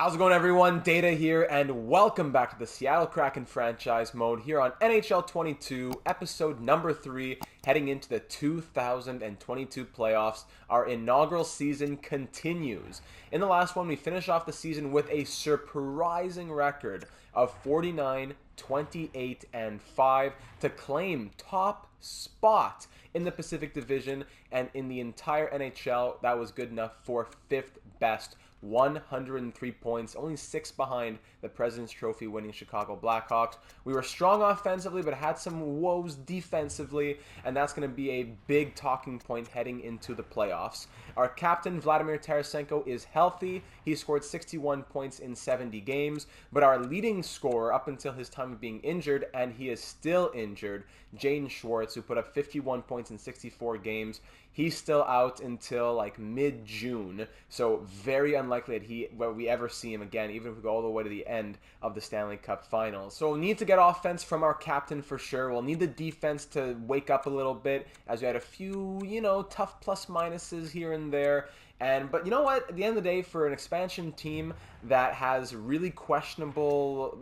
How's it going, everyone? Data here, and welcome back to the Seattle Kraken franchise mode here on NHL 22, episode number 3, heading into the 2022 playoffs. Our inaugural season continues. In the last one, we finished off the season with a surprising record of 49, 28, and 5 to claim top spot in the Pacific Division, and in the entire NHL, that was good enough for 5th best. 103 points, only 6 behind the President's Trophy winning Chicago Blackhawks. We were strong offensively, but had some woes defensively, and that's going to be a big talking point heading into the playoffs. Our captain, Vladimir Tarasenko, is healthy. He scored 61 points in 70 games, but our leading scorer up until his time of being injured, and he is still injured, Jaden Schwartz, who put up 51 points in 64 games, he's still out until like mid-June, so very unlikely that we ever see him again, even if we go all the way to the end of the Stanley Cup Finals. So we'll need to get offense from our captain for sure. We'll need the defense to wake up a little bit, as we had a few, tough plus-minuses here and there. But you know what? At the end of the day, for an expansion team that has really questionable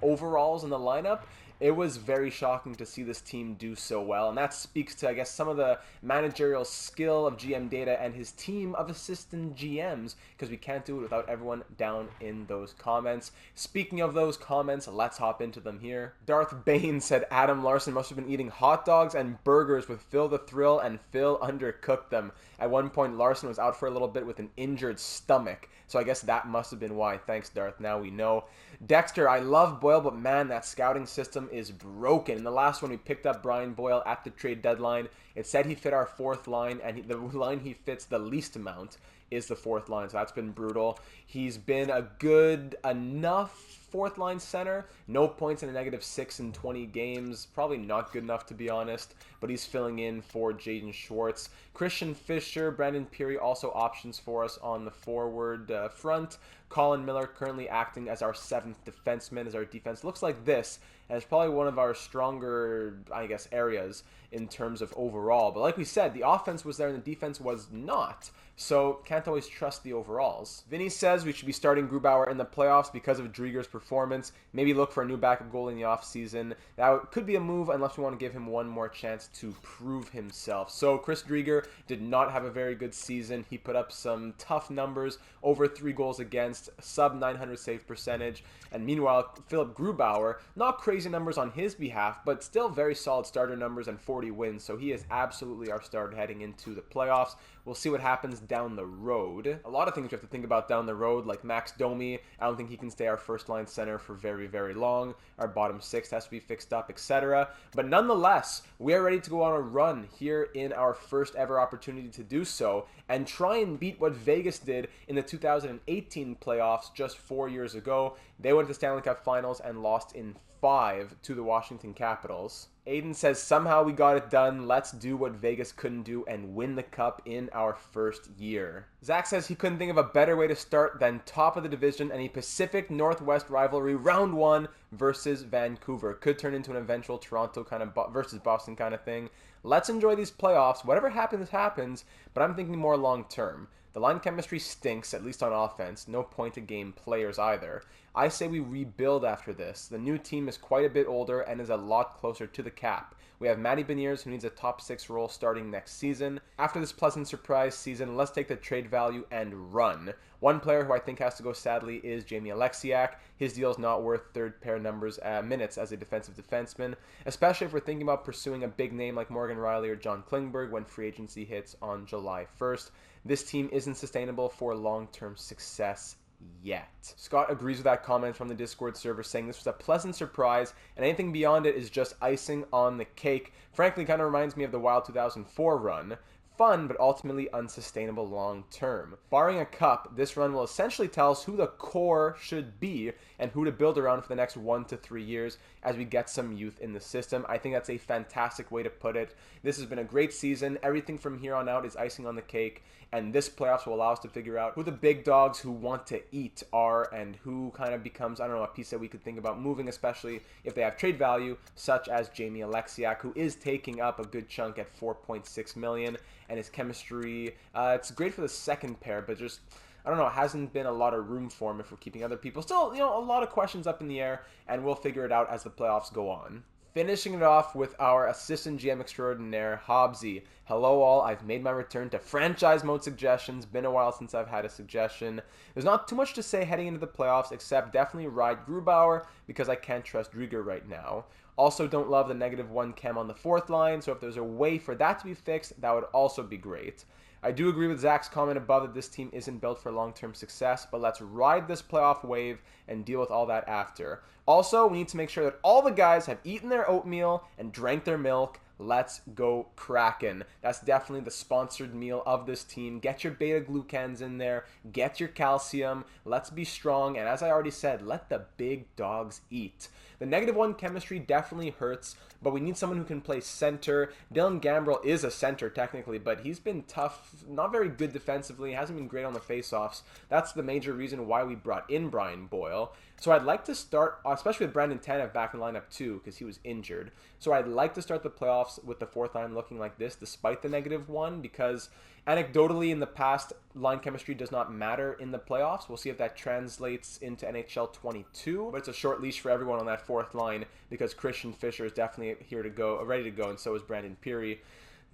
overalls in the lineup, it was very shocking to see this team do so well, and that speaks to, I guess, some of the managerial skill of GM Data and his team of assistant GMs, because we can't do it without everyone down in those comments. Speaking of those comments, let's hop into them here. Darth Bane said Adam Larson must have been eating hot dogs and burgers with Phil the Thrill, and Phil undercooked them. At one point, Larson was out for a little bit with an injured stomach, so I guess that must have been why. Thanks, Darth. Now we know. Dexter, I love Boyle, but man, that scouting system is broken. In the last one, we picked up Brian Boyle at the trade deadline. It said he fit our fourth line, and the line he fits the least amount is the fourth line, so that's been brutal. He's been a good enough fourth line center. No points in a -6 in 20 games. Probably not good enough, to be honest, but he's filling in for Jaden Schwartz. Christian Fischer, Brandon Peary also options for us on the forward front. Colin Miller currently acting as our 7th defenseman, as our defense looks like this, and it's probably one of our stronger, I guess, areas in terms of overall. But like we said, the offense was there and the defense was not, so can't always trust the overalls. Vinny says we should be starting Grubauer in the playoffs because of Drieger's performance. Maybe look for a new backup goalie in the offseason. That could be a move unless we want to give him one more chance to prove himself. So Chris Drieger did not have a very good season. He put up some tough numbers, over 3 goals against, sub 900 save percentage. And meanwhile, Philip Grubauer, not crazy numbers on his behalf, but still very solid starter numbers and 40 wins. So he is absolutely our starter heading into the playoffs. We'll see what happens down the road. A lot of things we have to think about down the road, like Max Domi. I don't think he can stay our first line center for very, very long. Our bottom 6 has to be fixed up, etc. But nonetheless, we are ready to go on a run here in our first ever opportunity to do so and try and beat what Vegas did in the 2018 playoffs just 4 years ago. They went to the Stanley Cup Finals and lost in 5 to the Washington Capitals. Aiden says, somehow we got it done. Let's do what Vegas couldn't do and win the cup in our first year. Zach says he couldn't think of a better way to start than top of the division and a Pacific Northwest rivalry round 1 versus Vancouver. Could turn into an eventual Toronto kind of versus Boston kind of thing. Let's enjoy these playoffs. Whatever happens, happens, but I'm thinking more long term. The line chemistry stinks, at least on offense. No point-a-game players either. I say we rebuild after this. The new team is quite a bit older and is a lot closer to the cap. We have Matty Beniers, who needs a top 6 role starting next season. After this pleasant surprise season, let's take the trade value and run. One player who I think has to go, sadly, is Jamie Alexiak. His deal is not worth third pair minutes as a defensive defenseman, especially if we're thinking about pursuing a big name like Morgan Rielly or John Klingberg when free agency hits on July 1st. This team isn't sustainable for long-term success yet. Scott agrees with that comment from the Discord server, saying this was a pleasant surprise and anything beyond it is just icing on the cake. Frankly, kind of reminds me of the Wild 2004 run. Fun, but ultimately unsustainable long term. Barring a cup, this run will essentially tell us who the core should be and who to build around for the next 1 to 3 years as we get some youth in the system. I think that's a fantastic way to put it. This has been a great season. Everything from here on out is icing on the cake, and this playoffs will allow us to figure out who the big dogs who want to eat are and who kind of becomes, I don't know, a piece that we could think about moving, especially if they have trade value, such as Jamie Alexiak, who is taking up a good chunk at $4.6 million, and his chemistry, it's great for the second pair, but just I don't know, hasn't been a lot of room for him if we're keeping other people. Still, you know, a lot of questions up in the air, and we'll figure it out as the playoffs go on. Finishing it off with our assistant GM extraordinaire, Hobbsy. Hello all, I've made my return to franchise mode suggestions. Been a while since I've had a suggestion. There's not too much to say heading into the playoffs, except definitely ride Grubauer, because I can't trust Drieger right now. Also don't love the -1 chem on the fourth line, so if there's a way for that to be fixed, that would also be great. I do agree with Zach's comment above that this team isn't built for long-term success, but let's ride this playoff wave and deal with all that after. Also, we need to make sure that all the guys have eaten their oatmeal and drank their milk. Let's go Kraken. That's definitely the sponsored meal of this team. Get your beta-glucans in there. Get your calcium. Let's be strong. And as I already said, let the big dogs eat. The -1 chemistry definitely hurts, but we need someone who can play center. Dylan Gambrell is a center technically, but he's been tough, not very good defensively, hasn't been great on the faceoffs. That's the major reason why we brought in Brian Boyle. So I'd like to start, especially with Brandon Tanev back in lineup too, because he was injured. So I'd like to start the playoffs with the fourth line looking like this, despite the -1, because anecdotally in the past, line chemistry does not matter in the playoffs. We'll see if that translates into NHL 22, but it's a short leash for everyone on that fourth line because Christian Fischer is definitely here to go, ready to go, and so is Brandon Peary.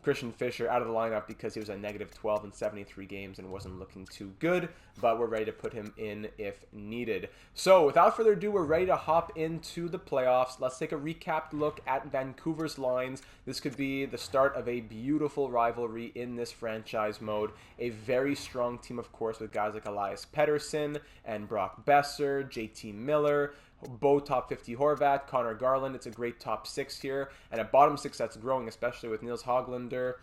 Christian Fischer out of the lineup because he was a -12 in 73 games and wasn't looking too good, but we're ready to put him in if needed. So without further ado, we're ready to hop into the playoffs. Let's take a recapped look at Vancouver's lines. This could be the start of a beautiful rivalry in this franchise mode. A very strong team, of course, with guys like Elias Pettersson and Brock Besser, JT Miller, Bo top 50 Horvat, Connor Garland. It's a great top 6 here, and a bottom 6 that's growing, especially with Nils Hoglander.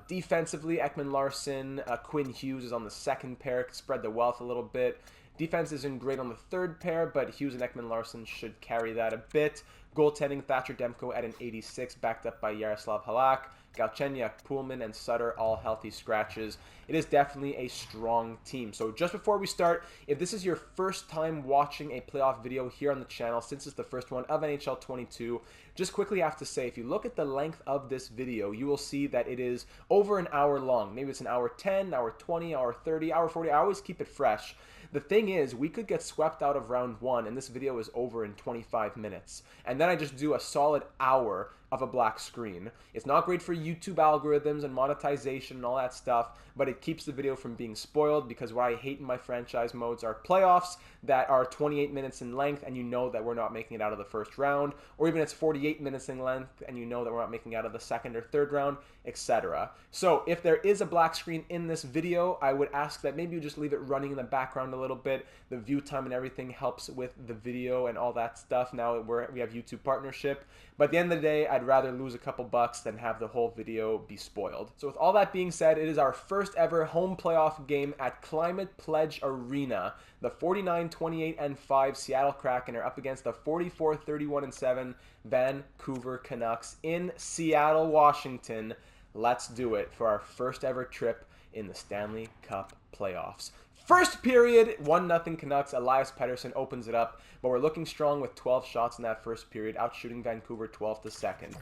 Defensively, Ekman Larson, Quinn Hughes is on the second pair, spread the wealth a little bit. Defense isn't great on the third pair, but Hughes and Ekman Larson should carry that a bit. Goaltending, Thatcher Demko at an 86, backed up by Yaroslav Halak. Galchenyuk, Pullman, and Sutter, all healthy scratches. It is definitely a strong team. So just before we start, if this is your first time watching a playoff video here on the channel, since it's the first one of NHL 22, just quickly have to say, if you look at the length of this video, you will see that it is over an hour long. Maybe it's an hour 10, hour 20, hour 30, hour 40. I always keep it fresh. The thing is, we could get swept out of round 1, and this video is over in 25 minutes. And then I just do a solid hour of a black screen. It's not great for YouTube algorithms and monetization and all that stuff, but it keeps the video from being spoiled, because what I hate in my franchise modes are playoffs that are 28 minutes in length and you know that we're not making it out of the first round, or even it's 48 minutes in length and you know that we're not making it out of the second or third round, etc. So if there is a black screen in this video, I would ask that maybe you just leave it running in the background a little bit. The view time and everything helps with the video and all that stuff now that we have YouTube partnership. But at the end of the day, I'd rather lose a couple bucks than have the whole video be spoiled. So with all that being said, it is our first ever home playoff game at Climate Pledge Arena. The 49-28-5 Seattle Kraken are up against the 44-31-7 Vancouver Canucks in Seattle, Washington. Let's do it for our first ever trip in the Stanley Cup playoffs. First period, 1-0 Canucks. Elias Pettersson opens it up, but we're looking strong with 12 shots in that first period, outshooting Vancouver 12-7.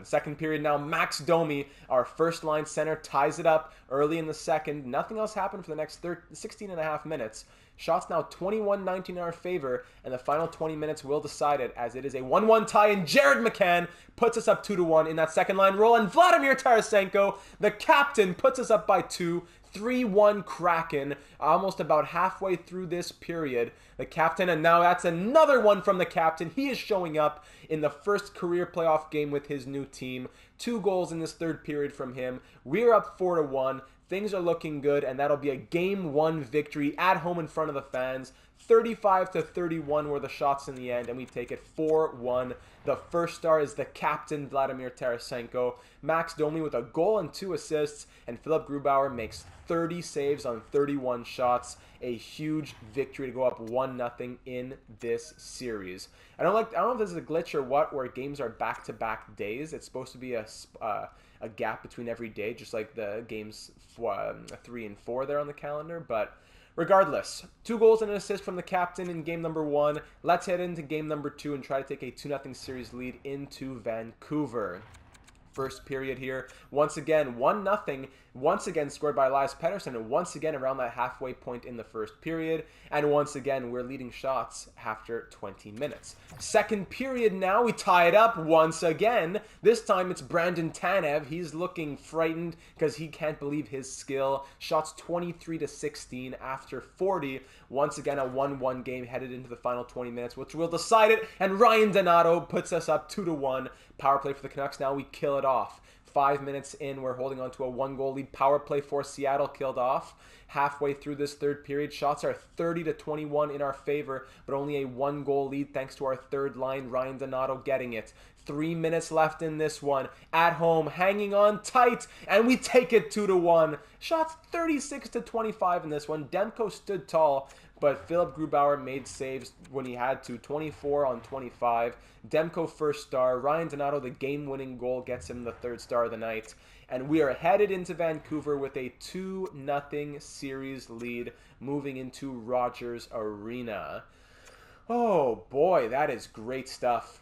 Second period now, Max Domi, our first line center, ties it up early in the second. Nothing else happened for the next 16 and a half minutes. Shots now 21-19 in our favor, and the final 20 minutes will decide it, as it is a 1-1 tie, and Jared McCann puts us up 2-1 in that second line role, and Vladimir Tarasenko, the captain, puts us up by 2. 3-1 Kraken, almost about halfway through this period. The captain, and now that's another one from the captain. He is showing up in the first career playoff game with his new team. 2 goals in this third period from him. We're up 4-1. Things are looking good, and that'll be a Game 1 victory at home in front of the fans. 35-31 were the shots in the end, and we take it 4-1. The first star is the captain, Vladimir Tarasenko. Max Domi with a goal and 2 assists, and Philip Grubauer makes 30 saves on 31 shots. A huge victory to go up 1-0 in this series. I don't know if this is a glitch or what, where games are back-to-back days. It's supposed to be a gap between every day, just like the games 3 and 4 there on the calendar, but regardless, 2 goals and an assist from the captain in game number 1. Let's head into game number 2 and try to take a 2-0 series lead into Vancouver. First period here, once again, 1-0, once again scored by Elias Pettersson, and once again around that halfway point in the first period, and once again we're leading shots after 20 minutes. Second period now, we tie it up once again. This time it's Brandon Tanev. He's looking frightened because he can't believe his skill. Shots 23-16 after 40. Once again a 1-1 game headed into the final 20 minutes, which will decide it, and Ryan Donato puts us up 2-1. Power play for the Canucks now, we kill it off. 5 minutes in, we're holding on to a 1-goal lead. Power play for Seattle killed off. Halfway through this third period, shots are 30-21 in our favor, but only a 1-goal lead thanks to our third line, Ryan Donato getting it. 3 minutes left in this one. At home, hanging on tight, and we take it 2-1. Shots 36-25 in this one. Demko stood tall, but Philip Grubauer made saves when he had to. 24 on 25. Demko first star. Ryan Donato, the game-winning goal, gets him the third star of the night. And we are headed into Vancouver with a 2-0 series lead moving into Rogers Arena. Oh boy, that is great stuff.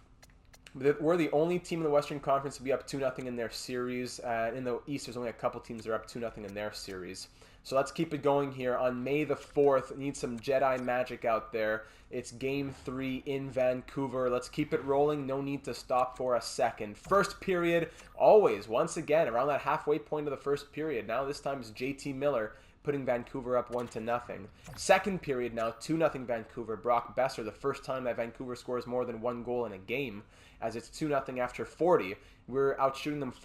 We're the only team in the Western Conference to be up 2-0 in their series. In the East, there's only a couple teams that are up 2-0 in their series. So let's keep it going here. On May the 4th, need some Jedi magic out there. It's Game 3 in Vancouver. Let's keep it rolling. No need to stop for a second. First period, always, once again, around that halfway point of the first period. Now this time it's JT Miller putting Vancouver up 1-0. Second period now, 2-0 Vancouver. Brock Besser, the first time that Vancouver scores more than 1 goal in a game, as it's 2-0 after 40. We're outshooting them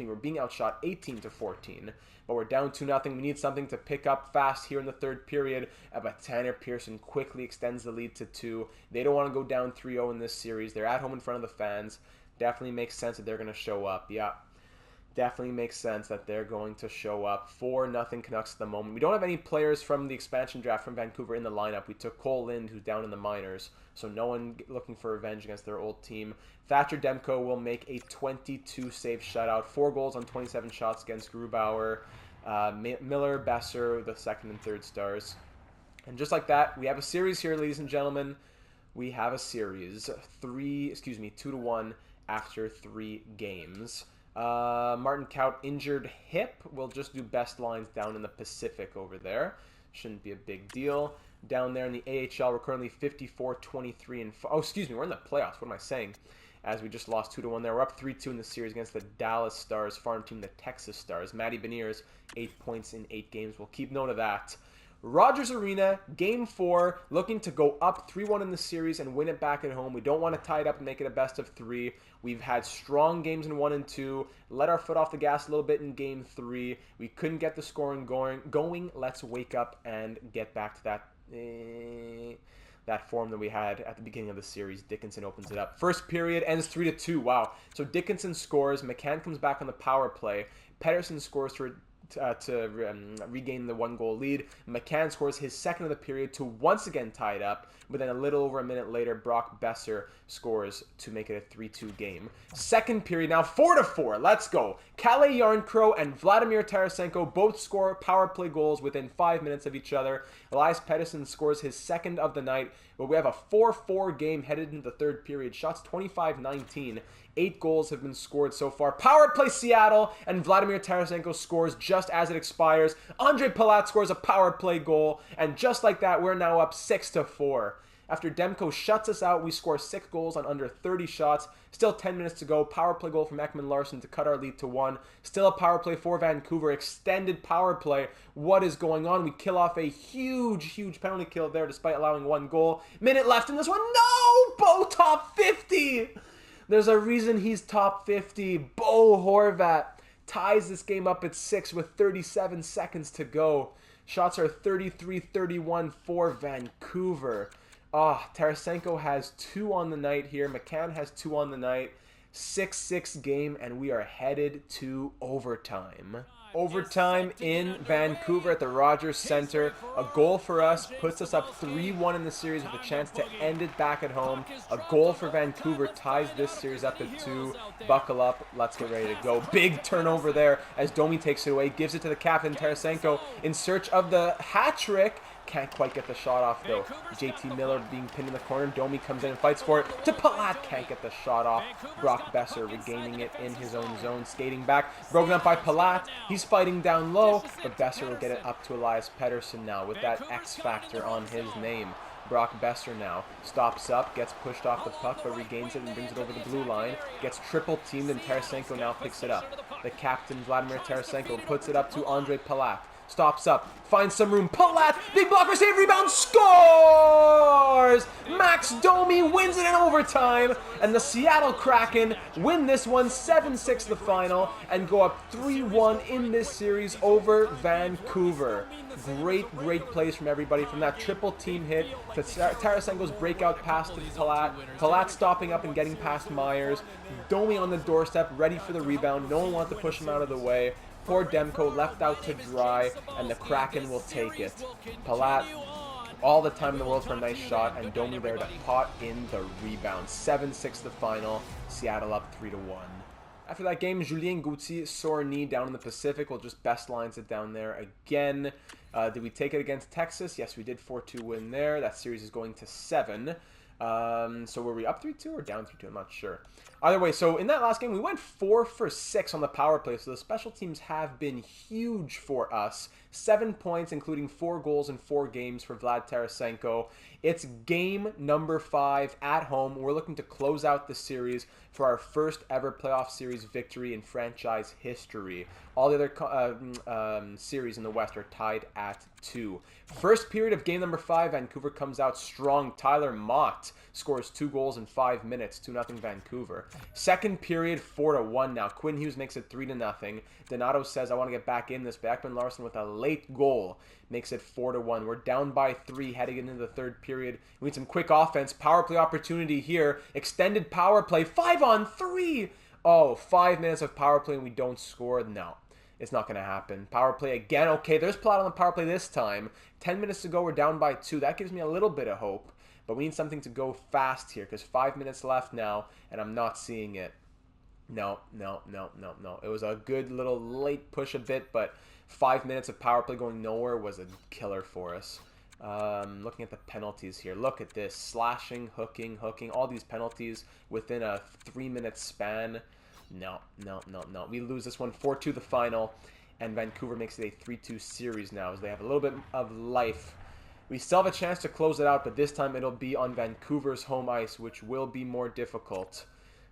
we're being outshot 18-14. But we're down 2-0. We need something to pick up fast here in the third period. But Tanner Pearson quickly extends the lead to 2. They don't want to go down 3-0 in this series. They're at home in front of the fans. Definitely makes sense that they're going to show up. Yeah, definitely makes sense that they're going to show up. 4-0 Canucks at the moment. We don't have any players from the expansion draft from Vancouver in the lineup. We took Cole Lind, who's down in the minors, so no one looking for revenge against their old team. Thatcher Demko will make a 22-save shutout. 4 goals on 27 shots against Grubauer. Miller, Besser, the second and third stars. And just like that, we have a series here, ladies and gentlemen. We have a series. 2-1 after 3 games. Martin Kaut injured hip. We'll just do best lines down in the Pacific over there. Shouldn't be a big deal. Down there in the AHL, we're currently 54-23 and we're in the playoffs. What am I saying? As we just lost 2-1 there. We're up 3-2 in the series against the Dallas Stars, farm team, the Texas Stars. Matty Beniers, 8 points in 8 games. We'll keep note of that. Rogers Arena, Game 4, looking to go up 3-1 in the series and win it back at home. We don't want to tie it up and make it a best of 3. We've had strong games in 1 and 2. Let our foot off the gas a little bit in Game 3. We couldn't get the scoring going. Let's wake up and get back to that form that we had at the beginning of the series. Dickinson opens it up. First period ends 3-2. Wow. So Dickinson scores. McCann comes back on the power play. Pettersson scores to regain the 1-goal lead. McCann scores his second of the period to once again tie it up, but then a little over a minute later, Brock Besser scores to make it a 3-2 game. Second period now, 4-4. Let's go. Kalle Yarncrow and Vladimir Tarasenko both score power play goals within 5 minutes of each other. Elias Pettersson scores his second of the night, but we have a 4-4 game headed into the third period. Shots 25-19. 8 goals have been scored so far. Power play Seattle, and Vladimir Tarasenko scores just as it expires. Andre Palat scores a power play goal, and just like that, we're now up 6-4. After Demko shuts us out, we score 6 goals on under 30 shots. Still 10 minutes to go. Power play goal from Ekman Larsson to cut our lead to 1. Still a power play for Vancouver. Extended power play. What is going on? We kill off a huge penalty kill there despite allowing 1 goal. Minute left in this one. No! Bo top 50! There's a reason he's top 50. Bo Horvat ties this game up at 6 with 37 seconds to go. Shots are 33-31 for Vancouver. Tarasenko has 2 on the night here. McCann has 2 on the night. 6-6 game, and we are headed to overtime. Overtime in Vancouver at the Rogers Center. A goal for us puts us up 3-1 in the series with a chance to end it back at home. A goal for Vancouver ties this series up at 2. Buckle up. Let's get ready to go. Big turnover there as Domi takes it away. Gives it to the captain, Tarasenko, in search of the hat trick. can't quite get the shot off though. JT Miller being pinned in the corner. Domi comes in and fights for it to Palat. Can't get the shot off. Brock Besser regaining it in his own zone. Skating back. Broken up by Palat. He's fighting down low, but Besser will get it up to Elias Pettersson now with that X factor on his name. Brock Besser now stops up, gets pushed off the puck, but regains it and brings it over the blue line. Gets triple teamed, and Tarasenko now picks it up. The captain, Vladimir Tarasenko, puts it up to Andre Palat. Stops up, finds some room. Palat, big blocker save, rebound, scores! Max Domi wins it in overtime, and the Seattle Kraken win this one 7-6 the final, and go up 3-1 in this series over Vancouver. Great plays from everybody, from that triple team hit to Tarasenko's breakout pass to Palat. Palat stopping up and getting past Myers. Domi on the doorstep, ready for the rebound. No one wanted to push him out of the way. Poor Demko left out to dry, and the Kraken will take it. Palat, all the time in the world for a nice shot, and Domi there to pot in the rebound. 7-6 the final, Seattle up 3-1. After that game, Julien Gauthier, sore knee down in the Pacific. We'll just best lines it down there again. Did we take it against Texas? Yes, we did. 4-2 win there. That series is going to 7. So were we up 3-2 or down 3-2? I'm not sure. Either way, so in that last game, we went 4 for 6 on the power play. So the special teams have been huge for us. 7 points, including 4 goals in 4 games for Vlad Tarasenko. It's game number 5 at home. We're looking to close out the series for our first ever playoff series victory in franchise history. All the other series in the West are tied at 2. First period of game number 5, Vancouver comes out strong. Tyler Mott scores 2 goals in 5 minutes, 2-0 Vancouver. Second period, 4-1 now. Quinn Hughes makes it 3-0. Donato says, I want to get back in this. Backman Larson with a late goal makes it 4-1. We're down by 3 heading into the third period. We need some quick offense. Power play opportunity here. Extended power play. 5-on-3. Oh, 5 minutes of power play and we don't score. No, it's not going to happen. Power play again. Okay, there's Palat on the power play this time. 10 minutes to go. We're down by 2. That gives me a little bit of hope. But we need something to go fast here because 5 minutes left now and I'm not seeing it. No. It was a good little late push a bit, but 5 minutes of power play going nowhere was a killer for us. Looking at the penalties here. Look at this. Slashing, hooking. All these penalties within a 3-minute span. No. We lose this one 4-2 the final, and Vancouver makes it a 3-2 series now as they have a little bit of life. We still have a chance to close it out, but this time it'll be on Vancouver's home ice, which will be more difficult.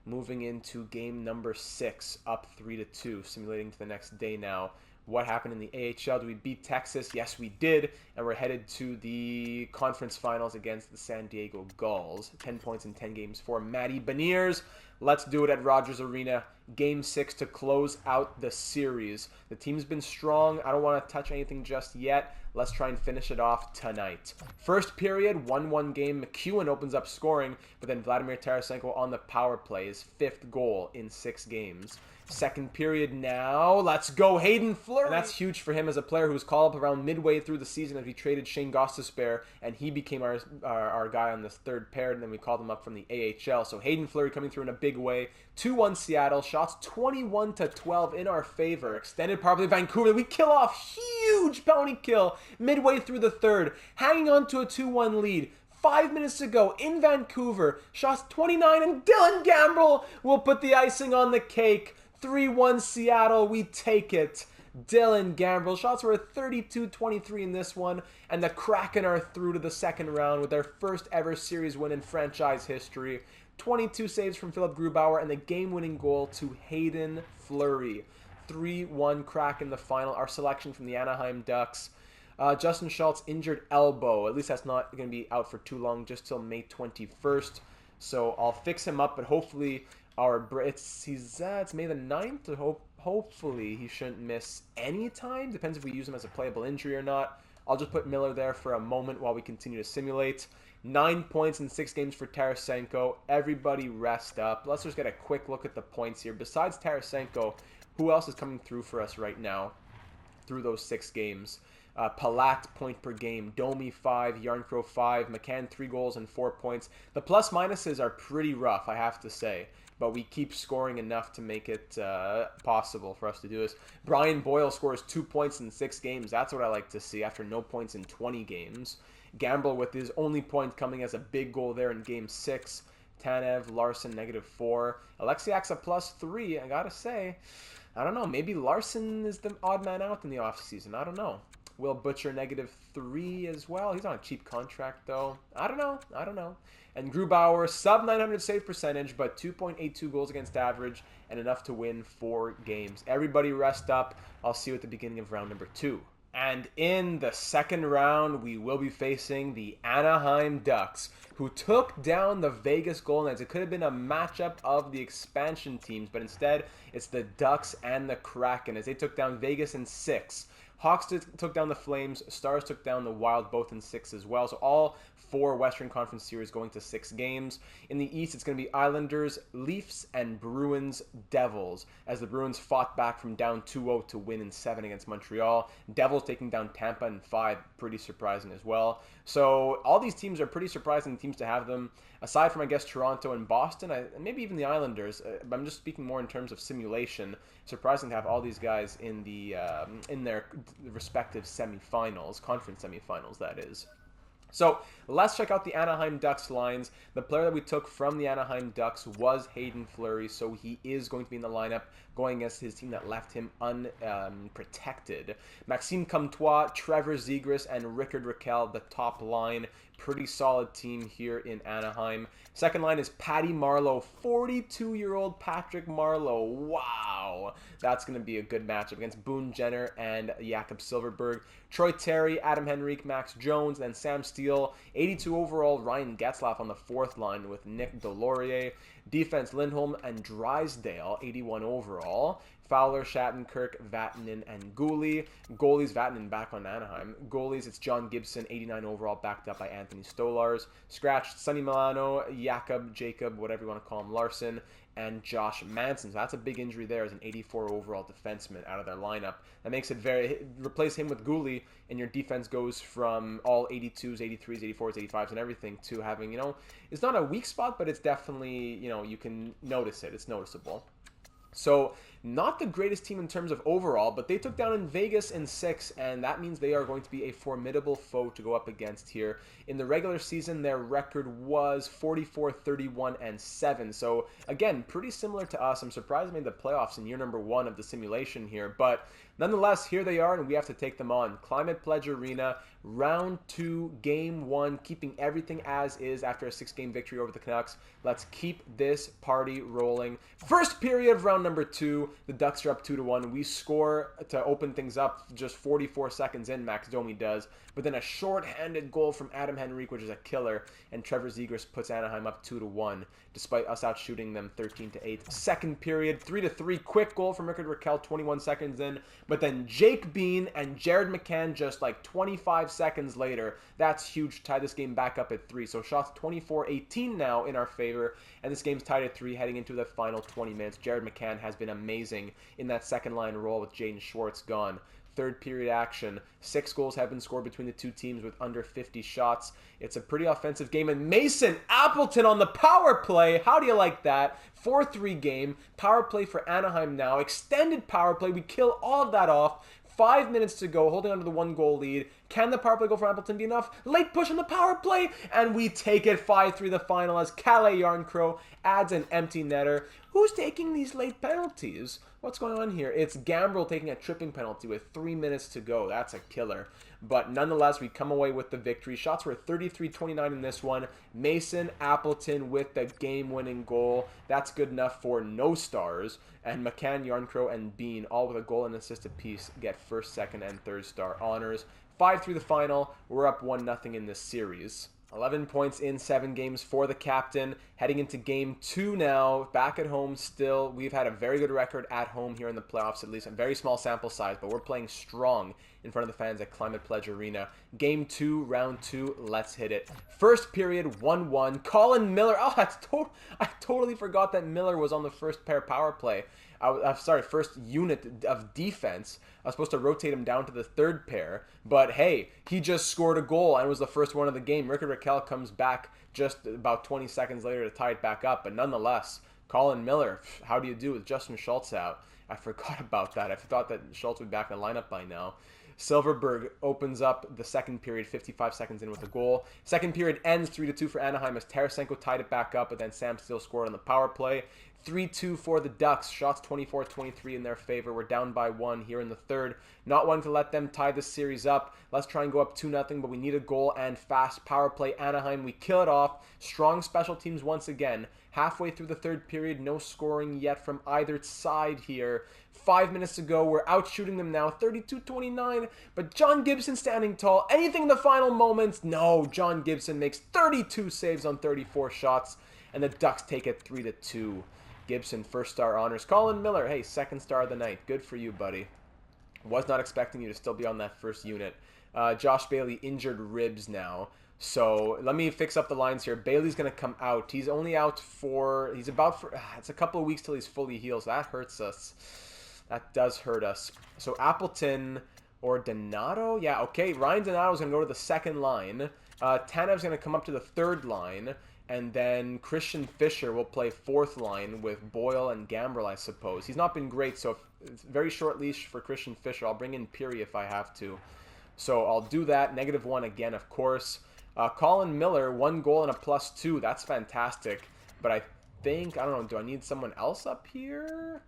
Moving into game number 6, up 3-2, simulating to the next day now. What happened in the AHL? Did we beat Texas? Yes, we did. And we're headed to the conference finals against the San Diego Gulls. 10 points in 10 games for Matty Beniers. Let's do it at Rogers Arena. Game 6 to close out the series. The team's been strong. I don't want to touch anything just yet. Let's try and finish it off tonight. First period, 1-1 game. McEwen opens up scoring, but then Vladimir Tarasenko on the power play, his 5th goal in 6 games. Second period now. Let's go Hayden Fleury. And that's huge for him as a player who was called up around midway through the season as we traded Shane Gostisbehere, and he became our guy on this third pair, and then we called him up from the AHL. So Hayden Fleury coming through in a big way. 2-1 Seattle. Shots 21-12 in our favor. Extended power play Vancouver. We kill off. Huge penalty kill midway through the third. Hanging on to a 2-1 lead. 5 minutes to go in Vancouver. Shots 29, and Dylan Gambrell will put the icing on the cake. 3-1 Seattle, we take it. Dylan Gambrell, shots were 32-23 in this one, and the Kraken are through to the second round with their first ever series win in franchise history. 22 saves from Philip Grubauer, and the game-winning goal to Hayden Fleury. 3-1 Kraken in the final, our selection from the Anaheim Ducks. Justin Schultz injured elbow. At least that's not going to be out for too long, just till May 21st. So I'll fix him up, but hopefully it's May the 9th. So hopefully he shouldn't miss any time. Depends if we use him as a playable injury or not. I'll just put Miller there for a moment while we continue to simulate. 9 points in 6 games for Tarasenko. Everybody rest up. Let's just get a quick look at the points here. Besides Tarasenko, who else is coming through for us right now through those 6 games? Palat, point per game. Domi, 5. Yarncrow, 5. McCann, 3 goals and 4 points. The plus-minuses are pretty rough, I have to say. but we keep scoring enough to make it possible for us to do this. Brian Boyle scores 2 points in 6 games. That's what I like to see after no points in 20 games. Gamble with his only point coming as a big goal there in Game 6. Tanev, Larson, -4. Alexiak's a +3. I gotta say, I don't know. Maybe Larson is the odd man out in the offseason. I don't know. Will Butcher -3 as well. He's on a cheap contract, though. I don't know. And Grubauer, sub-900 save percentage, but 2.82 goals against average, and enough to win 4 games. Everybody rest up. I'll see you at the beginning of round number 2. And in the second round, we will be facing the Anaheim Ducks, who took down the Vegas Golden Knights. It could have been a matchup of the expansion teams, but instead, it's the Ducks and the Kraken, as they took down Vegas in 6. Hawks took down the Flames. Stars took down the Wild, both in 6 as well. So all 4 Western Conference series going to 6 games. In the East, it's going to be Islanders, Leafs, and Bruins, Devils, as the Bruins fought back from down 2-0 to win in 7 against Montreal. Devils taking down Tampa in 5, pretty surprising as well. So all these teams are pretty surprising teams to have them, aside from, I guess, Toronto and Boston, and maybe even the Islanders. But I'm just speaking more in terms of simulation. Surprising to have all these guys in the in their respective semifinals, conference semifinals, that is. So let's check out the Anaheim Ducks lines. The player that we took from the Anaheim Ducks was Hayden Fleury, so he is going to be in the lineup going against his team that left him unprotected. Maxime Comtois, Trevor Zegras, and Rickard Rakell, the top line. Pretty solid team here in Anaheim. Second line is Patty Marleau, 42-year-old Patrick Marleau. Wow, that's going to be a good matchup against Boone Jenner and Jakob Silfverberg. Troy Terry, Adam Henrique, Max Jones, then Sam Steele. 82 overall, Ryan Getzlaf on the fourth line with Nick Delorier. Defense, Lindholm and Drysdale, 81 overall. Fowler, Shattenkirk, Vatanen, and Goalie. Goalies, Vatanen back on Anaheim. Goalies, it's John Gibson, 89 overall, backed up by Anthony Stolars. Scratched, Sonny Milano, Jacob, whatever you want to call him, Larson, and Josh Manson. So that's a big injury there as an 84 overall defenseman out of their lineup. That makes it replace him with Goalie, and your defense goes from all 82s, 83s, 84s, 85s, and everything to having, it's not a weak spot, but it's definitely, you can notice it. It's noticeable. So not the greatest team in terms of overall, but they took down in Vegas in 6, and that means they are going to be a formidable foe to go up against here. In the regular season, their record was 44, 31, and 7. So again, pretty similar to us. I'm surprised they made the playoffs in year number 1 of the simulation here, but nonetheless, here they are, and we have to take them on. Climate Pledge Arena, round 2, game 1, keeping everything as is after a 6-game victory over the Canucks. Let's keep this party rolling. First period of round number 2, the Ducks are up 2-1. We score to open things up just 44 seconds in, Max Domi does. But then a short-handed goal from Adam Henrique, which is a killer, and Trevor Zegras puts Anaheim up 2-1, despite us outshooting them 13-8. Second period, 3-3, quick goal from Rickard Rakell, 21 seconds in. But then Jake Bean and Jared McCann just like 25 seconds later. That's huge. Tie this game back up at 3. So shots 24-18 now in our favor. And this game's tied at 3 heading into the final 20 minutes. Jared McCann has been amazing in that second line role with Jaden Schwartz gone. Third period action. 6 goals have been scored between the two teams with under 50 shots. It's a pretty offensive game. And Mason Appleton on the power play. How do you like that? 4-3 game. Power play for Anaheim now. Extended power play. We kill all of that off. 5 minutes to go, holding on to the 1-goal lead. Can the power play go for Appleton be enough? Late push on the power play, and we take it 5-3 the final as Kalle Järnkrok adds an empty netter. Who's taking these late penalties? What's going on here? It's Gambrel taking a tripping penalty with 3 minutes to go. That's a killer. But nonetheless, we come away with the victory. Shots were 33-29 in this one. Mason Appleton with the game-winning goal. That's good enough for no stars. And McCann, Järnkrok, and Bean, all with a goal and assist apiece, get first, second, and third star honors. 5-3 the final. We're up 1-0 in this series. 11 points in 7 games for the captain. Heading into game 2 now. Back at home still. We've had a very good record at home here in the playoffs, at least. A very small sample size, but we're playing strong in front of the fans at Climate Pledge Arena. Game 2, round 2. Let's hit it. First period, 1-1. Colin Miller. Oh, I totally forgot that Miller was on the first pair power play. First unit of defense. I was supposed to rotate him down to the third pair, but hey, he just scored a goal and was the first one of the game. Rickard Rakell comes back just about 20 seconds later to tie it back up, but nonetheless, Colin Miller, how do you do with Justin Schultz out? I forgot about that. I thought that Schultz would be back in the lineup by now. Silverberg opens up the second period 55 seconds in with a goal. Second period ends 3-2 for Anaheim as Tarasenko tied it back up, but then Sam Steele scored on the power play. 3-2 for the Ducks. Shots 24-23 in their favor. We're down by 1 here in the third. Not wanting to let them tie this series up. Let's try and go up 2-0, but we need a goal and fast power play. Anaheim, we kill it off. Strong special teams once again. Halfway through the third period, no scoring yet from either side here. 5 minutes to go, we're out shooting them now, 32-29, but John Gibson standing tall. Anything in the final moments? No, John Gibson makes 32 saves on 34 shots, and the Ducks take it 3-2. Gibson, first star honors. Colin Miller, hey, second star of the night. Good for you, buddy. Was not expecting you to still be on that first unit. Josh Bailey, injured ribs now. So let me fix up the lines here. Bailey's going to come out. He's only out for, it's a couple of weeks till he's fully healed. So that hurts us. That does hurt us. So Appleton or Donato? Yeah, okay. Ryan Donato's going to go to the second line. Tanev's going to come up to the third line. And then Christian Fischer will play fourth line with Boyle and Gambrel, I suppose. He's not been great, so it's very short leash for Christian Fischer. I'll bring in Peary if I have to. So I'll do that. -1 again, of course. Colin Miller, 1 goal and a +2. That's fantastic. But I think, I don't know, do I need someone else up here?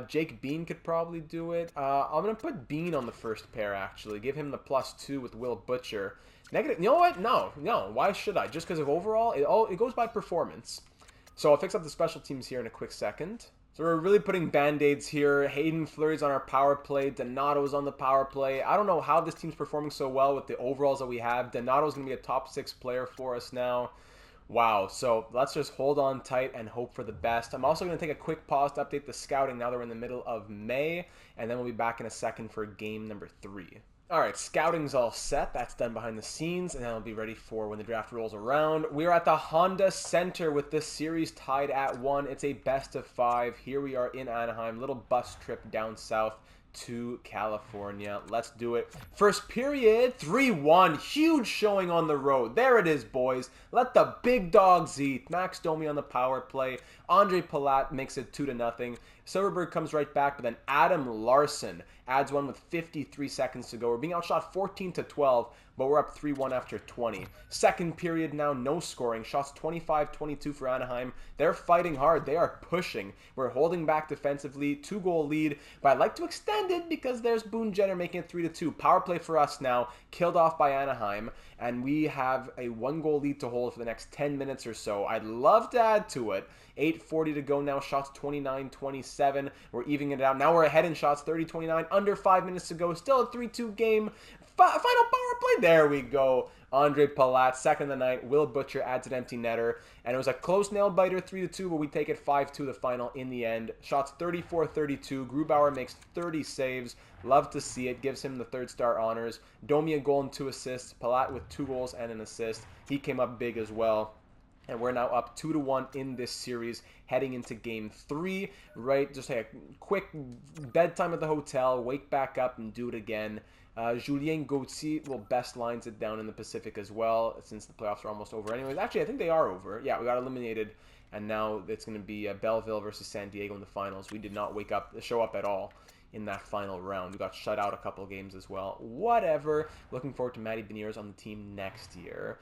Jake Bean could probably do it. I'm going to put Bean on the first pair, actually. Give him the +2 with Will Butcher. Negative. You know what? No. Why should I? Just because of overall? It goes by performance. So I'll fix up the special teams here in a quick second. So we're really putting band-aids here. Hayden Fleury's on our power play. Donato's on the power play. I don't know how this team's performing so well with the overalls that we have. Donato's going to be a top 6 player for us now. Wow. So let's just hold on tight and hope for the best. I'm also going to take a quick pause to update the scouting now that we're in the middle of May. And then we'll be back in a second for game number 3. All right, scouting's all set. That's done behind the scenes, and then I'll be ready for when the draft rolls around. We're at the Honda Center with this series tied at 1. It's a best of 5. Here we are in Anaheim. Little bus trip down south to California. Let's do it. First period, 3-1. Huge showing on the road. There it is, boys. Let the big dogs eat. Max Domi on the power play. Andre Palat makes it 2-0. Silverberg comes right back, but then Adam Larson adds one with 53 seconds to go. We're being outshot 14-12, but we're up 3-1 after 20. Second period now, no scoring. Shots 25-22 for Anaheim. They're fighting hard. They are pushing. We're holding back defensively. 2-goal lead, but I'd like to extend it because there's Boone Jenner making it 3-2. Power play for us now, killed off by Anaheim, and we have a 1-goal lead to hold for the next 10 minutes or so. I'd love to add to it. 8:40 to go now. Shots 29-27. We're evening it out. Now we're ahead in shots 30-29. Under 5 minutes to go. Still a 3-2 game. Final power play. There we go. Andre Palat, second of the night. Will Butcher adds an empty netter. And it was a close nail biter, 3-2, but we take it 5-2 the final in the end. Shots 34-32. Grubauer makes 30 saves. Love to see it. Gives him the third star honors. Domi a goal and 2 assists. Palat with 2 goals and an assist. He came up big as well. And we're now up 2-1 in this series, heading into game 3. Right, just a quick bedtime at the hotel, wake back up and do it again. Julien Gauthier will best lines it down in the Pacific as well, since the playoffs are almost over anyways. Actually, I think they are over. Yeah, we got eliminated, and now it's going to be Belleville versus San Diego in the finals. We did not show up at all in that final round. We got shut out a couple of games as well. Whatever. Looking forward to Matty Beniers on the team next year.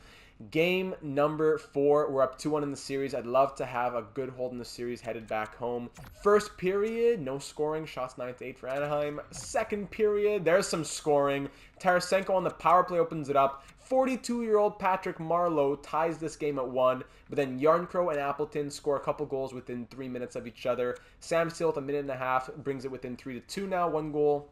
Game number 4. We're up 2-1 in the series. I'd love to have a good hold in the series headed back home. First period, no scoring. Shots 9-8 for Anaheim. Second period, there's some scoring. Tarasenko on the power play opens it up. 42-year-old Patrick Marleau ties this game at 1, but then Yarncrow and Appleton score a couple goals within 3 minutes of each other. Sam Steele with a minute and a half brings it within 3-2 now. 1 goal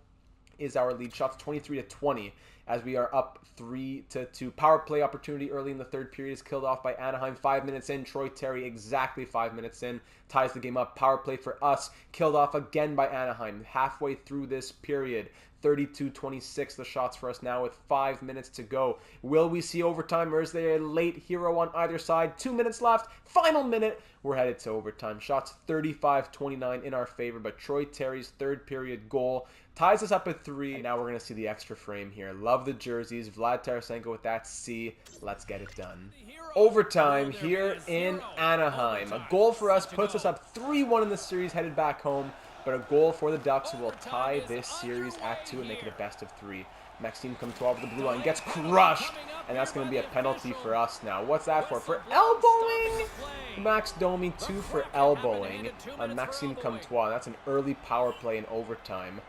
is our lead. Shots 23-20 as we are up 3-2. Power play opportunity early in the third period is killed off by Anaheim. 5 minutes in, Troy Terry exactly 5 minutes in ties the game up. Power play for us, killed off again by Anaheim halfway through this period. 32-26 the shots for us now with 5 minutes to go. Will we see overtime, or is there a late hero on either side? 2 minutes left. Final minute. We're headed to overtime. Shots 35-29 in our favor, but Troy Terry's third period goal ties us up at 3. And now we're going to see the extra frame here. Love the jerseys. Vlad Tarasenko with that C. Let's get it done. Overtime here in Anaheim. A goal for us puts us up 3-1 in the series, headed back home. But a goal for the Ducks who will tie this series at 2 and make it a best of 3. Maxime Comtois over the blue line gets crushed, and that's going to be a penalty for us now. What's that for? For elbowing! Max Domi 2 for elbowing on Maxime Comtois. That's an early power play in overtime.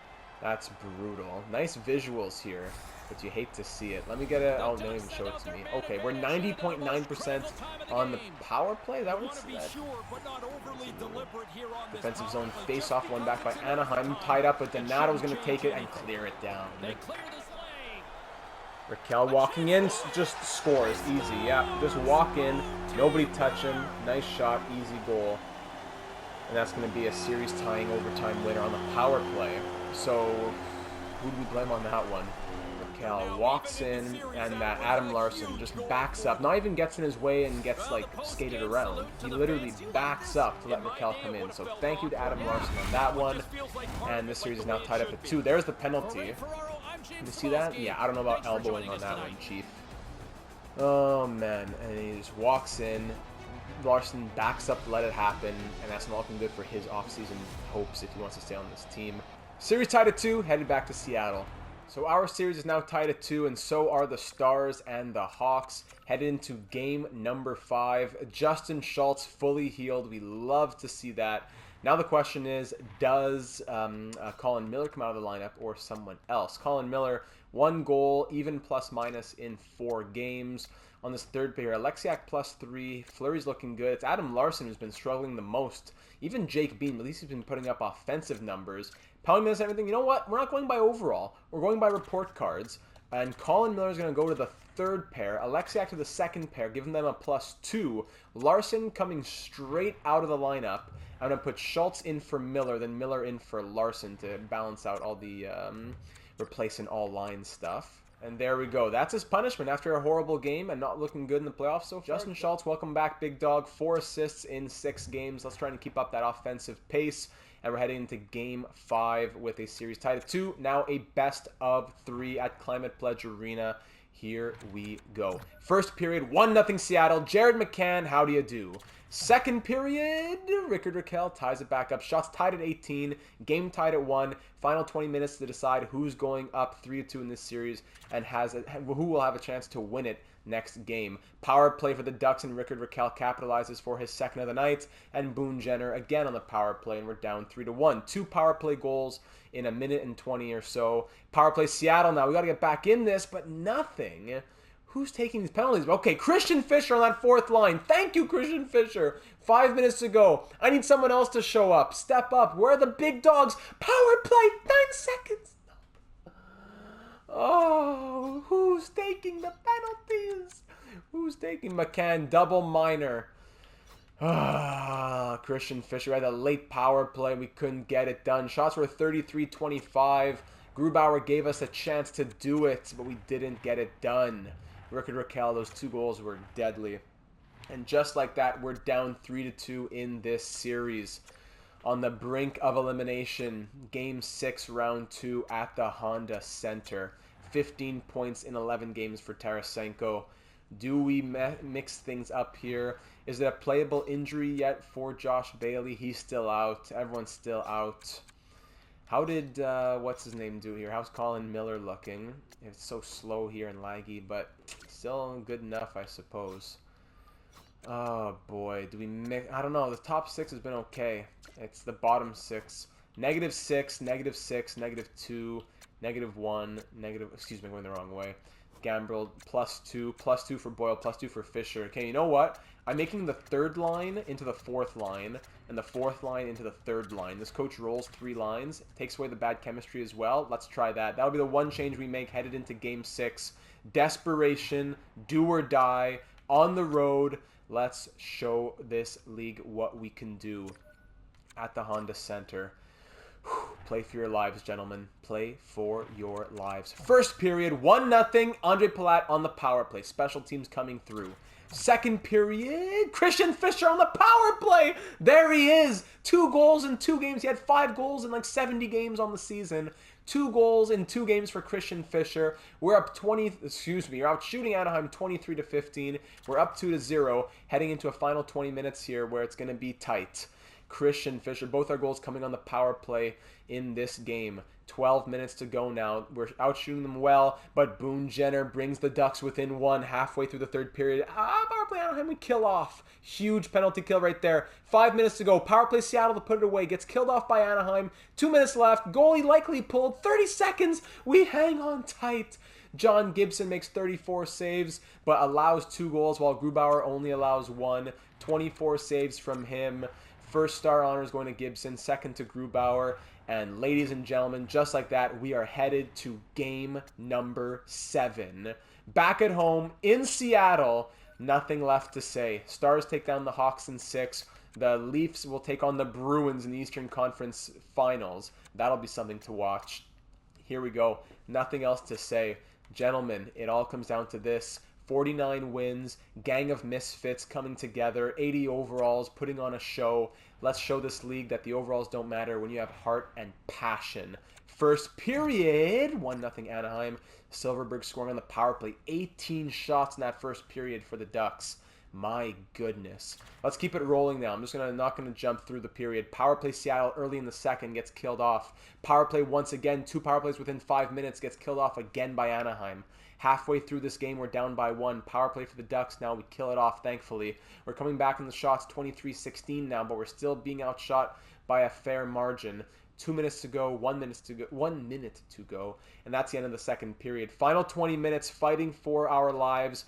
That's brutal. Nice visuals here, but you hate to see it. Let me get it. Oh, they don't even show it to me. Okay, we're 90.9% on the power play. That was that. Defensive zone face-off, one back by Anaheim. Tied up, but Donato's going to take it and clear it down. Raquel walking in, just scores. Easy, yeah. Just walk in, nobody touch him. Nice shot, easy goal. And that's going to be a series-tying overtime winner on the power play. So, who do we blame on that one? Raquel walks in, and Adam Larsson just backs up. Not even gets in his way and gets, like, skated around. He literally backs up to let Raquel come in. So, thank you to Adam Larsson on that one. And this series is now tied up at 2. There's the penalty. Can you see that? Yeah, I don't know about elbowing on that one, Chief. Oh, man. And he just walks in. Larson backs up to let it happen. And that's not looking good for his offseason hopes if he wants to stay on this team. Series tied at 2, headed back to Seattle. So our series is now tied at 2, and so are the Stars and the Hawks. Headed into game number 5. Justin Schultz fully healed. We love to see that. Now the question is, does Colin Miller come out of the lineup or someone else? Colin Miller, 1 goal, even plus minus in 4 games. On this third pair, Alexiak +3. Fleury's looking good. It's Adam Larsson who's been struggling the most. Even Jake Bean, at least he's been putting up offensive numbers. Pound minutes, everything. You know what? We're not going by overall. We're going by report cards. And Colin Miller is going to go to the third pair. Alexiak to the second pair, giving them a +2. Larson coming straight out of the lineup. I'm going to put Schultz in for Miller, then Miller in for Larson to balance out all the replacing all line stuff. And there we go. That's his punishment after a horrible game and not looking good in the playoffs so far. Justin Schultz, welcome back, big dog. 4 assists in 6 games. Let's try and keep up that offensive pace. And we're heading into Game 5 with a series tied at 2. Now a best of 3 at Climate Pledge Arena. Here we go. First period, 1-0 Seattle. Jared McCann, how do you do? Second period, Rickard Rakell ties it back up. Shots tied at 18. Game tied at 1. Final 20 minutes to decide who's going up 3-2 in this series and who will have a chance to win it next game. Power play for the Ducks, and Rickard Rakell capitalizes for his second of the night. And Boone Jenner again on the power play, and we're down 3-1. 2 power play goals in a minute and 20 or so. Power play Seattle now. We got to get back in this, but nothing. Who's taking these penalties? Okay, Christian Fischer on that fourth line. Thank you, Christian Fischer. 5 minutes to go. I need someone else to show up. Step up. Where are the big dogs? Power play. 9 seconds. Oh, who's taking the penalties? Who's taking McCann? Double minor. Christian Fischer had a late power play. We couldn't get it done. Shots were 33-25. Grubauer gave us a chance to do it, but we didn't get it done. Rickard Rakell, those 2 goals were deadly. And just like that, we're down 3-2 in this series. On the brink of elimination, Game 6, Round 2 at the Honda Center. 15 points in 11 games for Tarasenko. Do we mix things up here? Is it a playable injury yet for Josh Bailey? He's still out. Everyone's still out. How did, what's his name do here? How's Colin Miller looking? It's so slow here and laggy, but still good enough, I suppose. Oh, boy. Do we mix? I don't know. The top 6 has been okay. It's the bottom 6. -6, -6, -2, -1, excuse me, going the wrong way. Gambrel, +2 for Boyle, +2 for Fisher. Okay, you know what? I'm making the third line into the fourth line, and the fourth line into the third line. This coach rolls 3 lines, takes away the bad chemistry as well. Let's try that. That'll be the one change we make headed into Game 6. Desperation, do or die, on the road. Let's show this league what we can do at the Honda Center. Play for your lives, gentlemen. Play for your lives. First period, 1-0. Andre Palat on the power play. Special teams coming through. Second period, Christian Fischer on the power play. There he is. 2 goals in 2 games. He had 5 goals in like 70 games on the season. 2 goals in 2 games for Christian Fischer. We're up you're out shooting Anaheim 23-15. We're up 2-0, heading into a final 20 minutes here where it's going to be tight. Christian Fischer, both our goals coming on the power play in this game. 12 minutes to go now. We're out shooting them well, but Boone Jenner brings the Ducks within 1 halfway through the third period. Power play Anaheim, we kill off. Huge penalty kill right there. 5 minutes to go. Power play Seattle to put it away. Gets killed off by Anaheim. 2 minutes left. Goalie likely pulled. 30 seconds. We hang on tight. John Gibson makes 34 saves, but allows 2 goals, while Grubauer only allows 1. 24 saves from him. First star honor is going to Gibson, second to Grubauer. And ladies and gentlemen, just like that, we are headed to game number 7. Back at home in Seattle, nothing left to say. Stars take down the Hawks in 6. The Leafs will take on the Bruins in the Eastern Conference Finals. That'll be something to watch. Here we go. Nothing else to say. Gentlemen, it all comes down to this. 49 wins, gang of misfits coming together, 80 overalls, putting on a show. Let's show this league that the overalls don't matter when you have heart and passion. First period, 1-0 Anaheim. Silverberg scoring on the power play. 18 shots in that first period for the Ducks. My goodness. Let's keep it rolling now. I'm just not going to jump through the period. Power play Seattle early in the second gets killed off. Power play once again. 2 power plays within 5 minutes gets killed off again by Anaheim. Halfway through this game, we're down by 1. Power play for the Ducks now. We kill it off, thankfully. We're coming back in the shots 23-16 now, but we're still being outshot by a fair margin. 2 minutes to go, 1 minute to go, and that's the end of the second period. Final 20 minutes, fighting for our lives.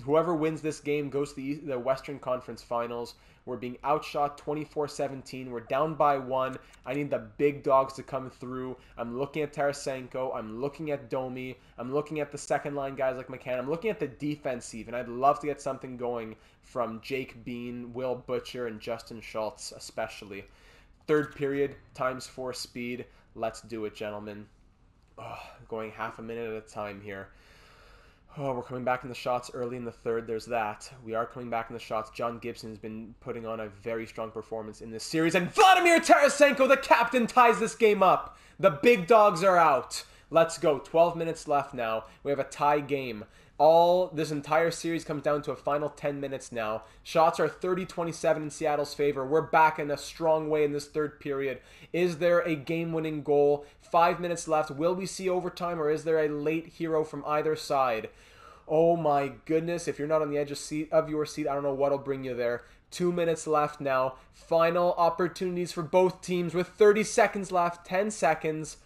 Whoever wins this game goes to the Western Conference Finals. We're being outshot 24-17. We're down by 1. I need the big dogs to come through. I'm looking at Tarasenko. I'm looking at Domi. I'm looking at the second line guys like McCann. I'm looking at the defense even. I'd love to get something going from Jake Bean, Will Butcher, and Justin Schultz especially. Third period, ×4 speed. Let's do it, gentlemen. Going half a minute at a time here. We're coming back in the shots early in the third. There's that. We are coming back in the shots. John Gibson has been putting on a very strong performance in this series. And Vladimir Tarasenko, the captain, ties this game up. The big dogs are out. Let's go. 12 minutes left now. We have a tie game. This entire series comes down to a final 10 minutes now. Shots are 30-27 in Seattle's favor. We're back in a strong way in this third period. Is there a game-winning goal? 5 minutes left. Will we see overtime, or is there a late hero from either side? Oh my goodness. If you're not on the edge of your seat, I don't know what'll bring you there. 2 minutes left now. Final opportunities for both teams with 30 seconds left. 10 seconds.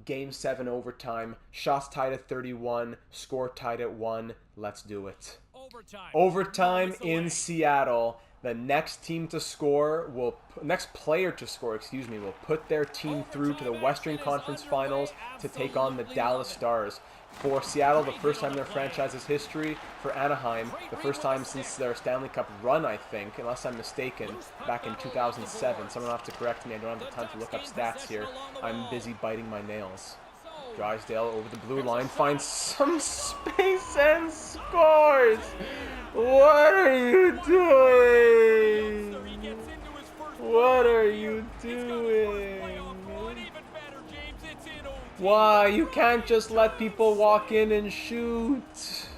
Game 7 overtime. Shots tied at 31. Score tied at 1. Let's do it. Overtime in Seattle. The next player to score, will put their team through to the Western Conference Finals to take on the Dallas Stars. For Seattle, the first time in their franchise's history. For Anaheim, the first time since their Stanley Cup run, I think, unless I'm mistaken, back in 2007. Someone will have to correct me. I don't have the time to look up stats here. I'm busy biting my nails. Drysdale over the blue line, finds some space and scores! What are you doing? What are you doing? Why? You can't just let people walk in and shoot.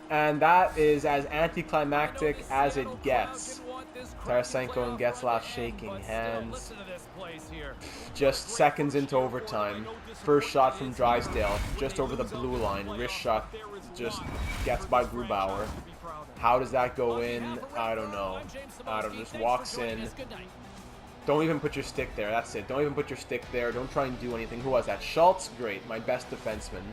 And that is as anticlimactic as it gets. Tarasenko and Getzlaf shaking hands. Just seconds into overtime. First shot from Drysdale, just over the blue line. Wrist shot just gets by Grubauer. How does that go in? I don't know. Just walks in. Don't even put your stick there. That's it. Don't even put your stick there. Don't try and do anything. Who was that? Schultz? Great. My best defenseman.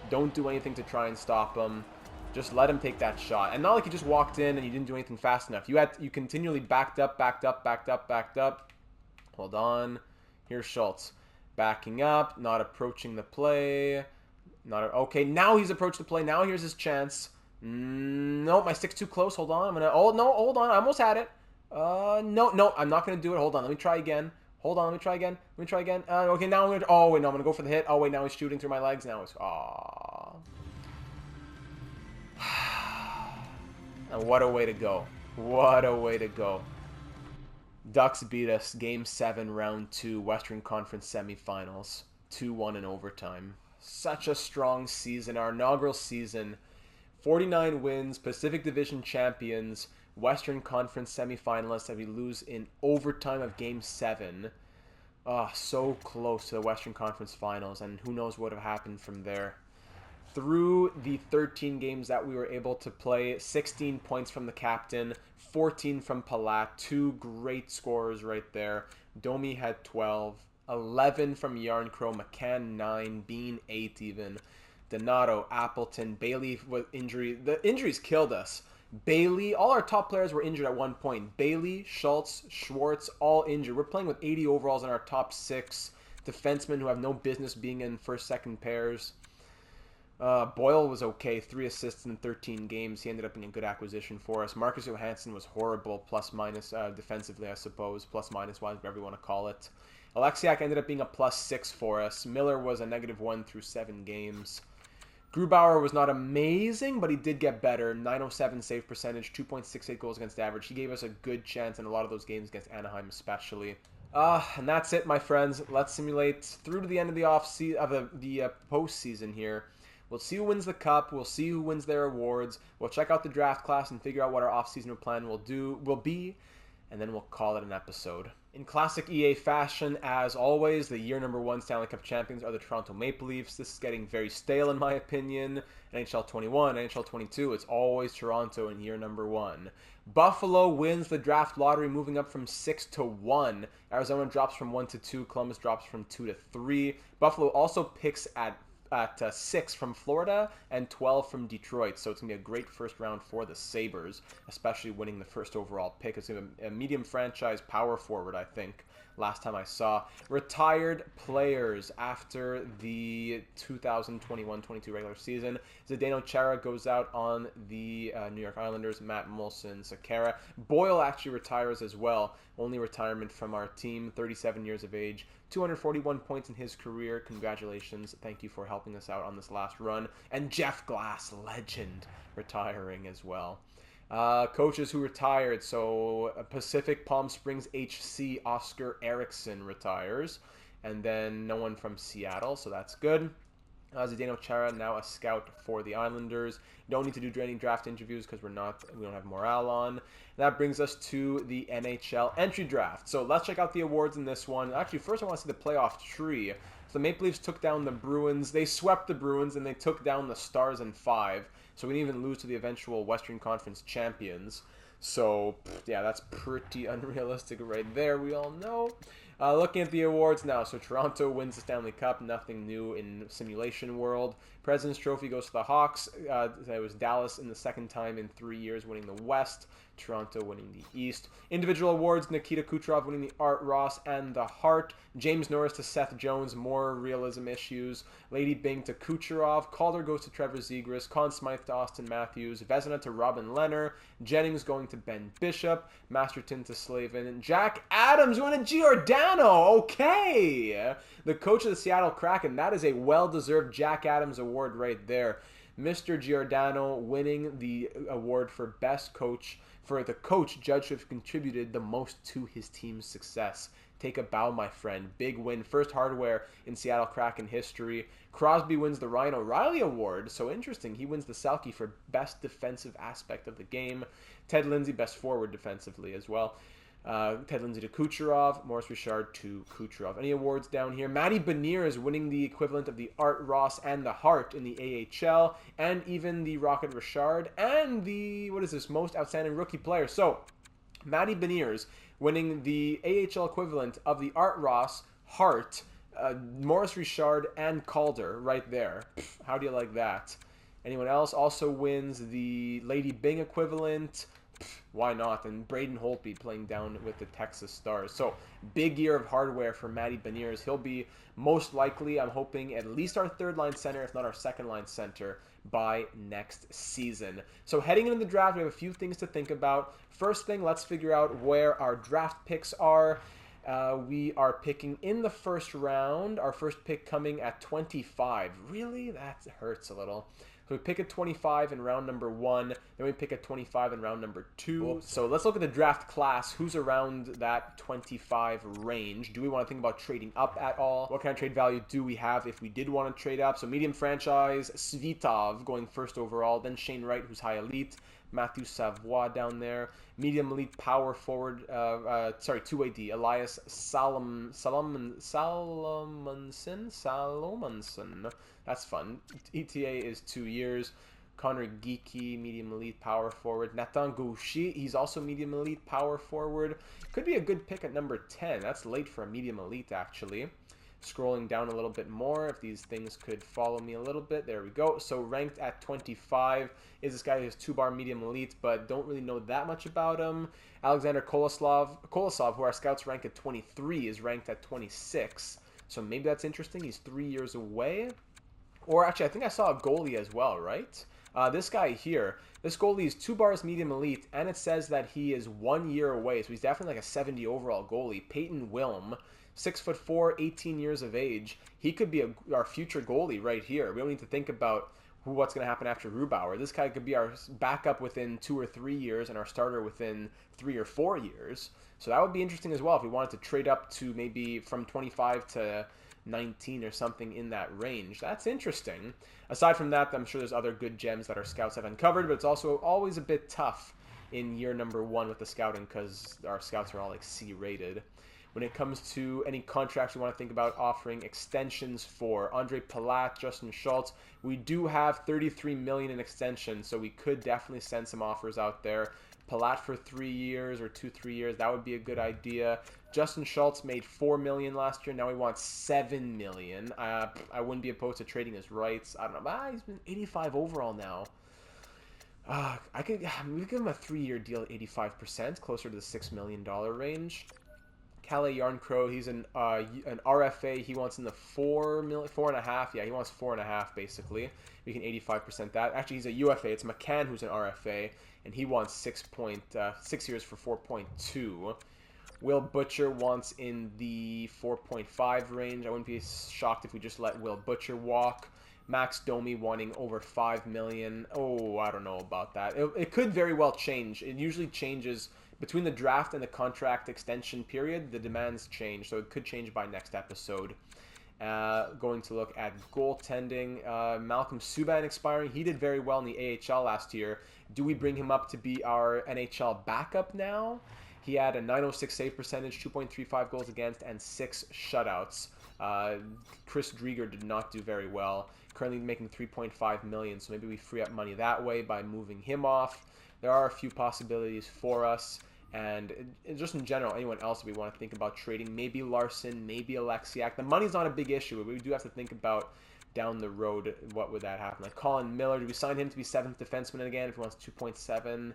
Don't do anything to try and stop him. Just let him take that shot. And not like you just walked in and you didn't do anything fast enough. You continually backed up. Hold on. Here's Schultz. Backing up. Not approaching the play. Okay, now he's approached the play. Now here's his chance. Nope, my stick's too close. Hold on. Hold on. I almost had it. No, I'm not going to do it. Hold on, let me try again. Okay, now I'm going to... Oh, wait, no, I'm going to go for the hit. Oh, wait, now he's shooting through my legs. Now it's... Aww. And what a way to go. What a way to go. Ducks beat us Game 7, Round 2, Western Conference Semifinals. 2-1 in overtime. Such a strong season. Our inaugural season. 49 wins, Pacific Division champions, Western Conference semifinalists that we lose in overtime of Game 7. So close to the Western Conference Finals, and who knows what would have happened from there. Through the 13 games that we were able to play, 16 points from the captain, 14 from Palat, 2 great scorers right there. Domi had 12, 11 from Yarncrow, McCann 9, Bean 8 even. Donato, Appleton, Bailey with injury. The injuries killed us. Bailey, all our top players were injured at one point. Bailey, Schultz, Schwartz, all injured. We're playing with 80 overalls in our top 6 defensemen who have no business being in first, second pairs. Boyle was okay, 3 assists in 13 games. He ended up being a good acquisition for us. Marcus Johansson was horrible, plus minus defensively, I suppose, plus minus wise, whatever you want to call it. Alexiak ended up being a +6 for us. Miller was a -1 through 7 games. Grubauer was not amazing, but he did get better. 907 save percentage, 2.68 goals against average. He gave us a good chance in a lot of those games against Anaheim especially. And that's it, my friends. Let's simulate through to the end of the postseason here. We'll see who wins the cup. We'll see who wins their awards. We'll check out the draft class and figure out what our off-season plan will be, and then we'll call it an episode. In classic EA fashion, as always, the year number 1 Stanley Cup champions are the Toronto Maple Leafs. This is getting very stale in my opinion. NHL 21, NHL 22, it's always Toronto in year number 1. Buffalo wins the draft lottery, moving up from 6 to 1. Arizona drops from 1 to 2. Columbus drops from 2 to 3. Buffalo also picks at 6 from Florida and 12 from Detroit. So it's going to be a great first round for the Sabres, especially winning the first overall pick. It's going to be a medium franchise power forward, I think, last time I saw. Retired players after the 2021-22 regular season. Zdeno Chara goes out on the New York Islanders. Matt Molson, Sakara. Boyle actually retires as well. Only retirement from our team, 37 years of age. 241 points in his career. Congratulations. Thank you for helping us out on this last run. And Jeff Glass, legend, retiring as well. Coaches who retired. So Pacific Palm Springs HC, Oscar Erickson retires. And then no one from Seattle, so that's good. Zdeno Chara, now a scout for the Islanders. Don't need to do any draft interviews because we don't have morale on. That brings us to the NHL Entry Draft. So let's check out the awards in this one. Actually, first I want to see the playoff tree. So the Maple Leafs took down the Bruins. They swept the Bruins and they took down the Stars in 5. So we didn't even lose to the eventual Western Conference champions. So, yeah, that's pretty unrealistic right there, we all know. Looking at the awards now, so Toronto wins the Stanley Cup, nothing new in simulation world. President's Trophy goes to the Hawks. It was Dallas in the second time in 3 years winning the West. Toronto winning the East. Individual awards, Nikita Kucherov winning the Art Ross and the Hart. James Norris to Seth Jones, more realism issues. Lady Byng to Kucherov. Calder goes to Trevor Zegras. Conn Smythe to Austin Matthews. Vezina to Robin Lehner. Jennings going to Ben Bishop. Masterton to Slavin. Jack Adams winning Giordano. Okay. The coach of the Seattle Kraken. That is a well-deserved Jack Adams award right there. Mr. Giordano winning the award for best coach, for the coach judged to have contributed the most to his team's success. Take a bow, my friend. Big win. First hardware in Seattle Kraken history. Crosby wins the Ryan O'Reilly Award. So interesting. He wins the Selke for best defensive aspect of the game. Ted Lindsay, best forward defensively as well. Ted Lindsay to Kucherov, Maurice Richard to Kucherov. Any awards down here? Matty Benier is winning the equivalent of the Art Ross and the Hart in the AHL, and even the Rocket Richard, and the, most outstanding rookie player. So, Matty Beniers winning the AHL equivalent of the Art Ross, Hart, Maurice Richard, and Calder right there. How do you like that? Anyone else also wins the Lady Byng equivalent? Why not? And Braden Holtby playing down with the Texas Stars. So, big year of hardware for Matty Beniers. He'll be most likely, I'm hoping, at least our third-line center, if not our second-line center, by next season. So, heading into the draft, we have a few things to think about. First thing, let's figure out where our draft picks are. We are picking in the first round. Our first pick coming at 25. Really? That hurts a little. So we pick at 25 in round number 1, then we pick at 25 in round number 2. So let's look at the draft class. Who's around that 25 range? Do we want to think about trading up at all? What kind of trade value do we have if we did want to trade up? So medium franchise, Svitov going first overall, then Shane Wright, who's high elite, Matthew Savoie down there, medium elite power forward, two-way D, Elias Salomonson. That's fun. ETA is 2 years. Connor Geeky, medium elite power forward. Nathan Gaucher, he's also medium elite power forward. Could be a good pick at number 10. That's late for a medium elite, actually. Scrolling down a little bit more, if these things could follow me a little bit. There we go. So ranked at 25 is this guy who's 2-bar medium elite, but don't really know that much about him. Alexander Kolosov, who our scouts rank at 23, is ranked at 26. So maybe that's interesting. He's 3 years away. Or actually, I think I saw a goalie as well, right? This guy here, this goalie is 2 bars medium elite, and it says that he is 1 year away, so he's definitely like a 70 overall goalie. Peyton Wilm, 6'4", 18 years of age. He could be our future goalie right here. We don't need to think about what's going to happen after Rubauer. This guy could be our backup within 2 or 3 years and our starter within 3 or 4 years. So that would be interesting as well if we wanted to trade up to maybe from 25 to 19 or something in that range. That's interesting. Aside from that, I'm sure there's other good gems that our scouts have uncovered, but it's also always a bit tough in year number 1 with the scouting because our scouts are all like C rated. When it comes to any contracts we want to think about offering extensions for, Andre Palat, Justin Schultz, we do have $33 million in extensions, so we could definitely send some offers out there. Palat for 3 years or 2-3 years, that would be a good idea. Justin Schultz made $4 million last year. Now he wants $7 million. I wouldn't be opposed to trading his rights. I don't know. He's been 85 overall now. We could give him a 3-year deal at 85%, closer to the $6 million range. Kalle Yarncrow, he's an RFA. He wants in the 4.5. Yeah, he wants 4.5 basically. We can 85% that. Actually, he's a UFA. It's McCann who's an RFA, and he wants 6 years for 4.2. Will Butcher wants in the 4.5 range. I wouldn't be shocked if we just let Will Butcher walk. Max Domi wanting over $5 million. Oh, I don't know about that. It could very well change. It usually changes between the draft and the contract extension period. The demands change, so it could change by next episode. Going to look at goaltending. Malcolm Subban expiring. He did very well in the AHL last year. Do we bring him up to be our NHL backup now? He had a .906 save percentage, 2.35 goals against, and 6 shutouts. Chris Drieger did not do very well. Currently making $3.5 million, so maybe we free up money that way by moving him off. There are a few possibilities for us. And just in general, anyone else that we want to think about trading, maybe Larson, maybe Alexiak. The money's not a big issue, but we do have to think about down the road what would that happen. Like Colin Miller, do we sign him to be 7th defenseman again if he wants 2.7?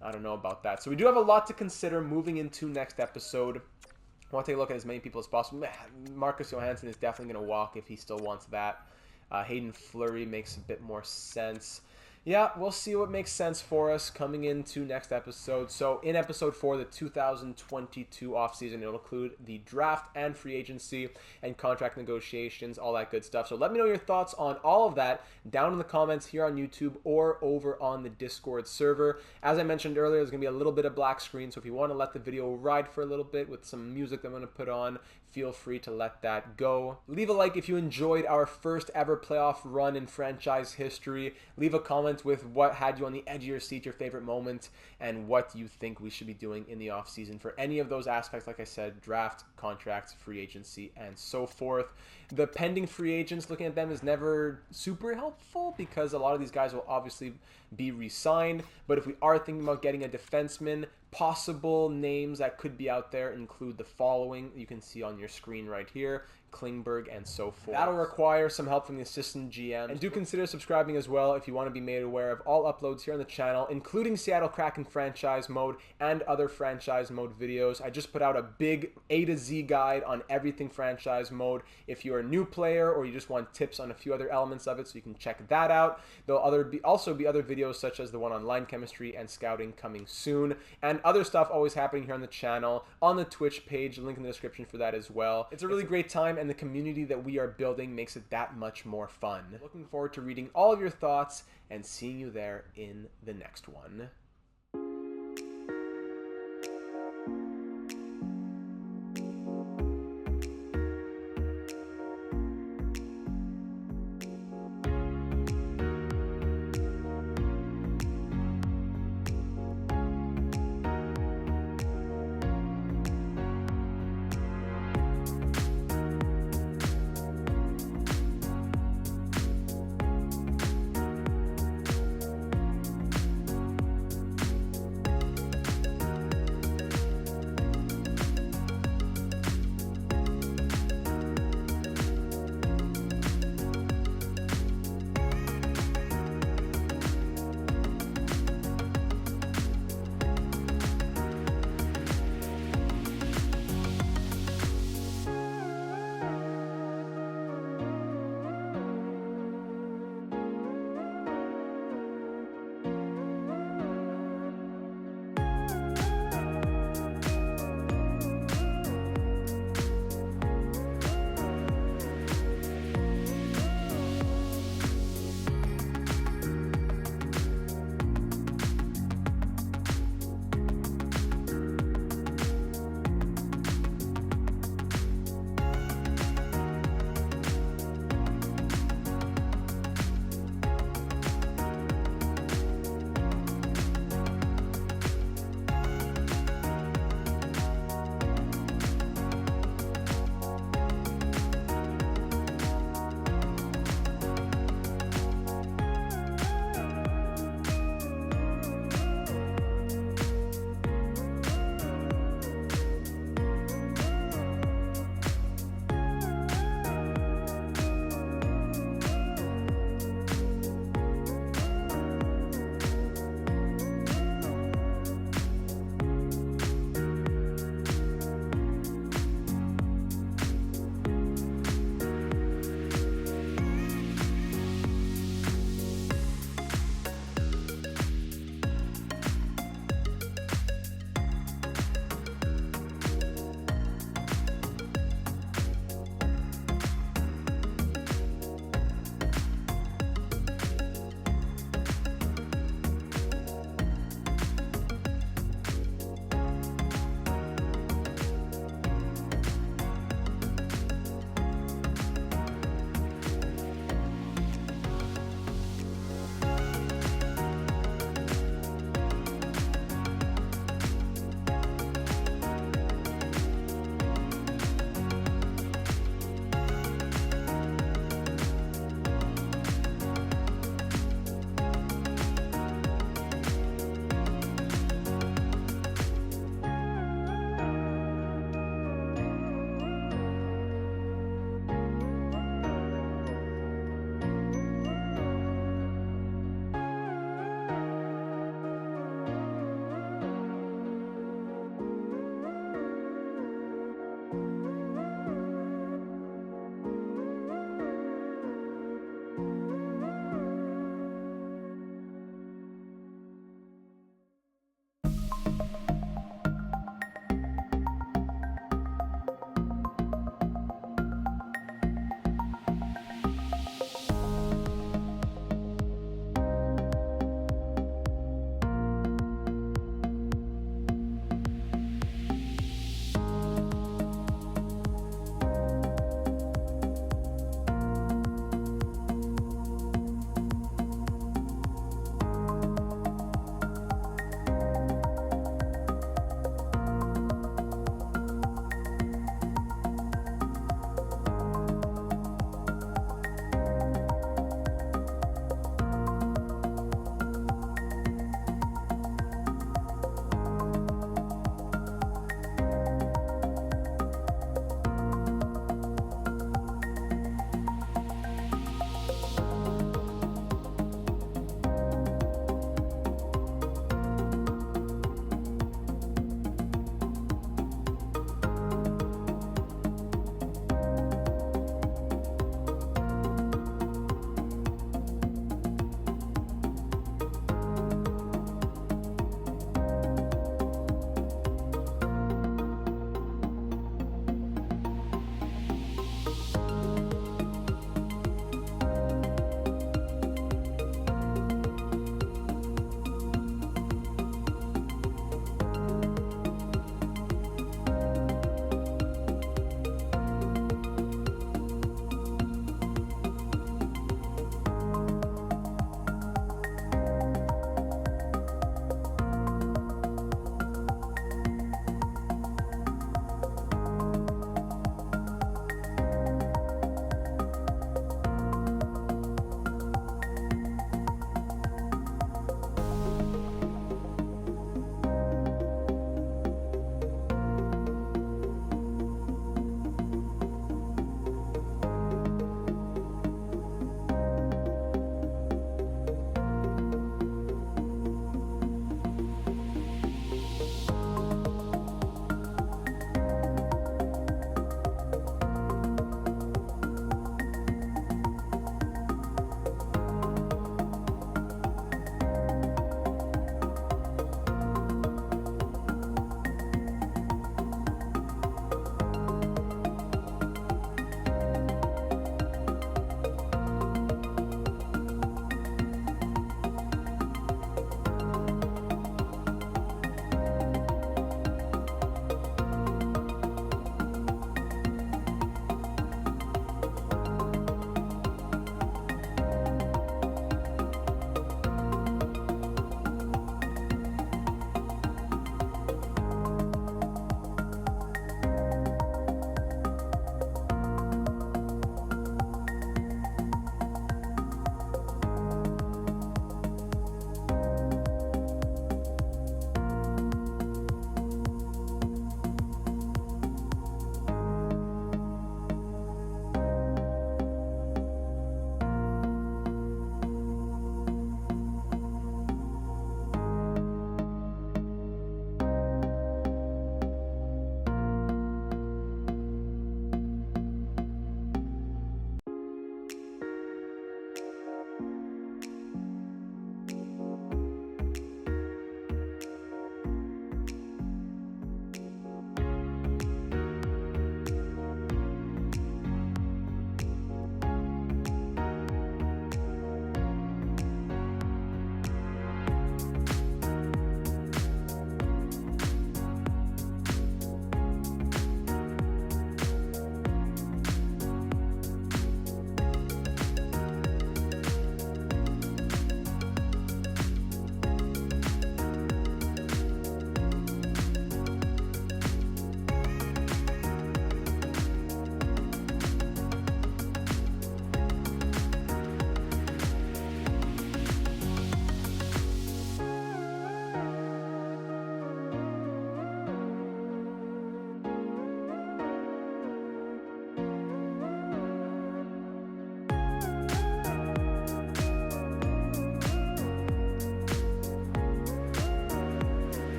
I don't know about that. So we do have a lot to consider moving into next episode. I want to take a look at as many people as possible. Marcus Johansson is definitely going to walk if he still wants that. Hayden Fleury makes a bit more sense. Yeah, we'll see what makes sense for us coming into next episode. So in episode 4, the 2022 offseason, it'll include the draft and free agency and contract negotiations, all that good stuff. So let me know your thoughts on all of that down in the comments here on YouTube or over on the Discord server. As I mentioned earlier, there's going to be a little bit of black screen, so if you want to let the video ride for a little bit with some music that I'm going to put on, feel free to let that go. Leave a like if you enjoyed our first ever playoff run in franchise history. Leave a comment with what had you on the edge of your seat, your favorite moment, and what you think we should be doing in the offseason for any of those aspects, like I said, draft, contracts, free agency, and so forth. The pending free agents, looking at them is never super helpful because a lot of these guys will obviously be re-signed, but if we are thinking about getting a defenseman, possible names that could be out there include the following. You can see on your screen right here. Klingberg and so forth. That'll require some help from the assistant GM. And do consider subscribing as well if you want to be made aware of all uploads here on the channel, including Seattle Kraken franchise mode and other franchise mode videos. I just put out a big A to Z guide on everything franchise mode. If you're a new player or you just want tips on a few other elements of it, so you can check that out. There'll also be other videos such as the one on line chemistry and scouting coming soon, and other stuff always happening here on the channel, on the Twitch page, link in the description for that as well. It's a really great time program and the community that we are building makes it that much more fun. Looking forward to reading all of your thoughts and seeing you there in the next one.